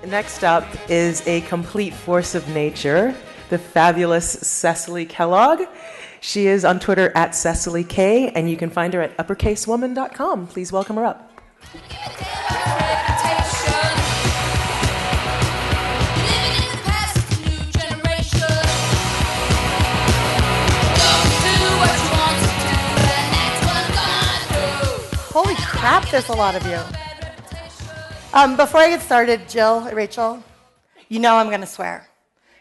Next up is a complete force of nature, the fabulous Cecily Kellogg. She is on Twitter at Cecily K, and you can find her at uppercasewoman.com. Please welcome her up. Holy crap, there's a lot of you. Before I get started, Rachel, you know I'm going to swear.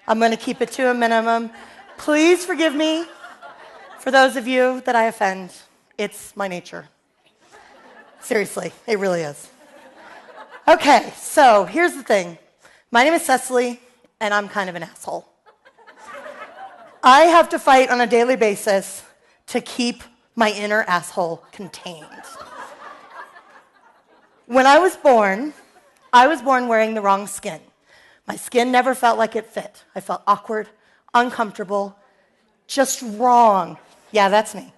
I'm going to keep it to a minimum. Please forgive me for those of you that I offend. It's my nature. Seriously, it really is. Okay, so here's the thing. My name is Cecily, and I'm kind of an asshole. I have to fight on a daily basis to keep my inner asshole contained. When I was born wearing the wrong skin. My skin never felt like it fit. I felt awkward, uncomfortable, just wrong. Yeah, that's me.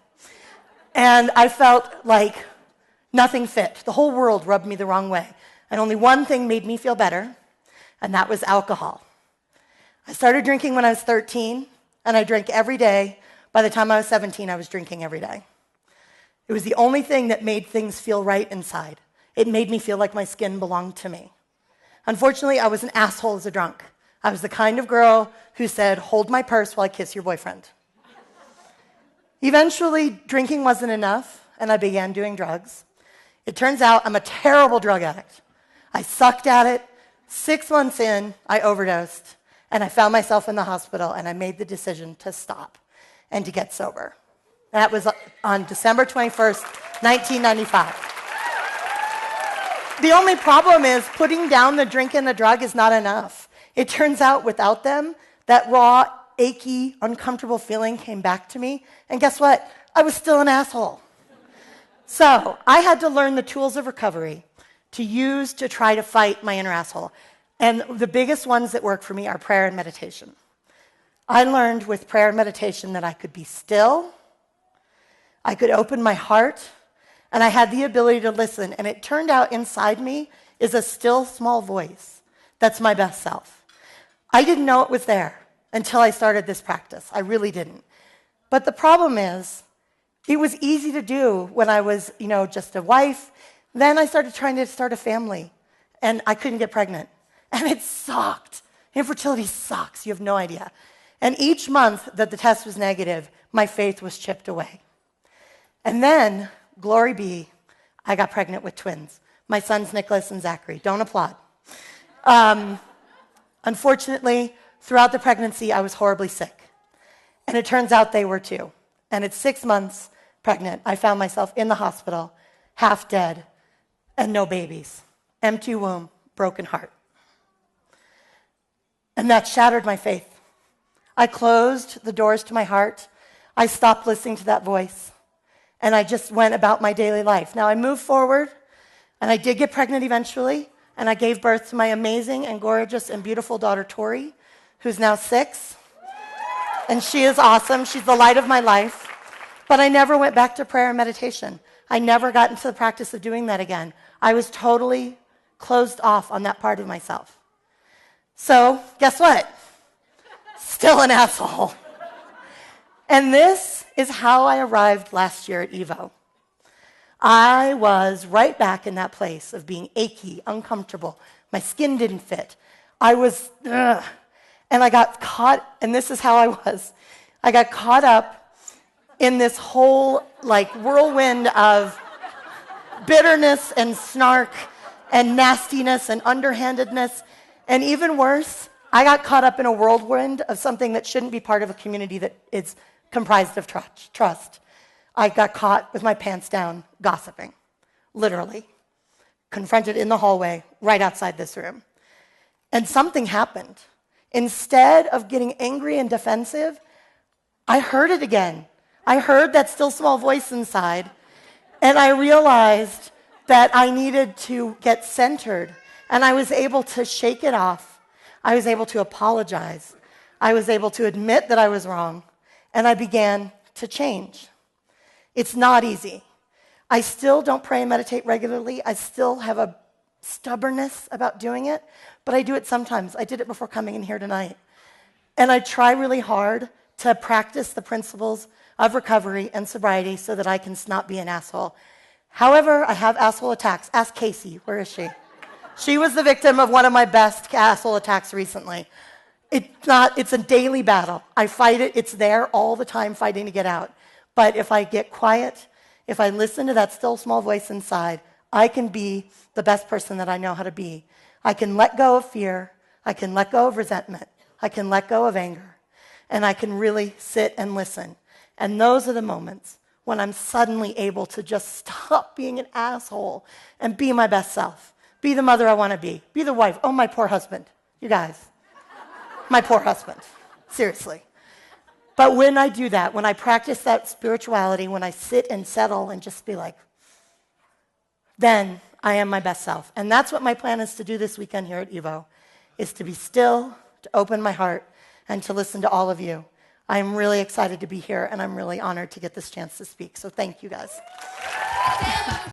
And I felt like nothing fit. The whole world rubbed me the wrong way. And only one thing made me feel better, and that was alcohol. I started drinking when I was 13, and I drank every day. By the time I was 17, I was drinking every day. It was the only thing that made things feel right inside. It made me feel like my skin belonged to me. Unfortunately, I was an asshole as a drunk. I was the kind of girl who said, "Hold my purse while I kiss your boyfriend." Eventually, drinking wasn't enough, and I began doing drugs. It turns out I'm a terrible drug addict. I sucked at it. 6 months in, I overdosed, and I found myself in the hospital, and I made the decision to stop and to get sober. That was on December 21st, 1995. The only problem is putting down the drink and the drug is not enough. It turns out without them, that raw, achy, uncomfortable feeling came back to me. And guess what? I was still an asshole. So I had to learn the tools of recovery to use to try to fight my inner asshole. And the biggest ones that work for me are prayer and meditation. I learned with prayer and meditation that I could be still, I could open my heart, and I had the ability to listen. And it turned out inside me is a still, small voice. That's my best self. I didn't know it was there until I started this practice. I really didn't. But the problem is, it was easy to do when I was, just a wife. Then I started trying to start a family, and I couldn't get pregnant. And it sucked. Infertility sucks. You have no idea. And each month that the test was negative, my faith was chipped away. And then, glory be, I got pregnant with twins. My sons, Nicholas and Zachary. Don't applaud. Unfortunately, throughout the pregnancy, I was horribly sick. And it turns out they were too. And at 6 months pregnant, I found myself in the hospital, half dead, and no babies. Empty womb, broken heart. And that shattered my faith. I closed the doors to my heart. I stopped listening to that voice. And I just went about my daily life. Now, I moved forward, and I did get pregnant eventually, and I gave birth to my amazing and gorgeous and beautiful daughter, Tori, who's now 6. And she is awesome. She's the light of my life. But I never went back to prayer and meditation. I never got into the practice of doing that again. I was totally closed off on that part of myself. So, guess what? Still an asshole. And this is how I arrived last year at EVO. I was right back in that place of being achy, uncomfortable. My skin didn't fit. I was, and I got caught, and this is how I was. I got caught up in this whole, whirlwind of bitterness and snark and nastiness and underhandedness. And even worse, I got caught up in a whirlwind of something that shouldn't be part of a community that is comprised of trust. I got caught with my pants down, gossiping, literally, confronted in the hallway right outside this room. And something happened. Instead of getting angry and defensive, I heard it again. I heard that still small voice inside, and I realized that I needed to get centered, and I was able to shake it off. I was able to apologize. I was able to admit that I was wrong. And I began to change. It's not easy. I still don't pray and meditate regularly. I still have a stubbornness about doing it, but I do it sometimes. I did it before coming in here tonight. And I try really hard to practice the principles of recovery and sobriety so that I can not be an asshole. However, I have asshole attacks. Ask Casey. Where is she? She was the victim of one of my best asshole attacks recently. It's a daily battle. I fight it. It's there all the time fighting to get out. But if I get quiet, if I listen to that still small voice inside, I can be the best person that I know how to be. I can let go of fear. I can let go of resentment. I can let go of anger. And I can really sit and listen. And those are the moments when I'm suddenly able to just stop being an asshole and be my best self. Be the mother I want to be. Be the wife. Oh, my poor husband. You guys. My poor husband. Seriously. But when I do that, when I practice that spirituality, when I sit and settle and just be like, then I am my best self. And that's what my plan is to do this weekend here at Evo, is to be still, to open my heart, and to listen to all of you. I'm really excited to be here, and I'm really honored to get this chance to speak. So thank you, guys.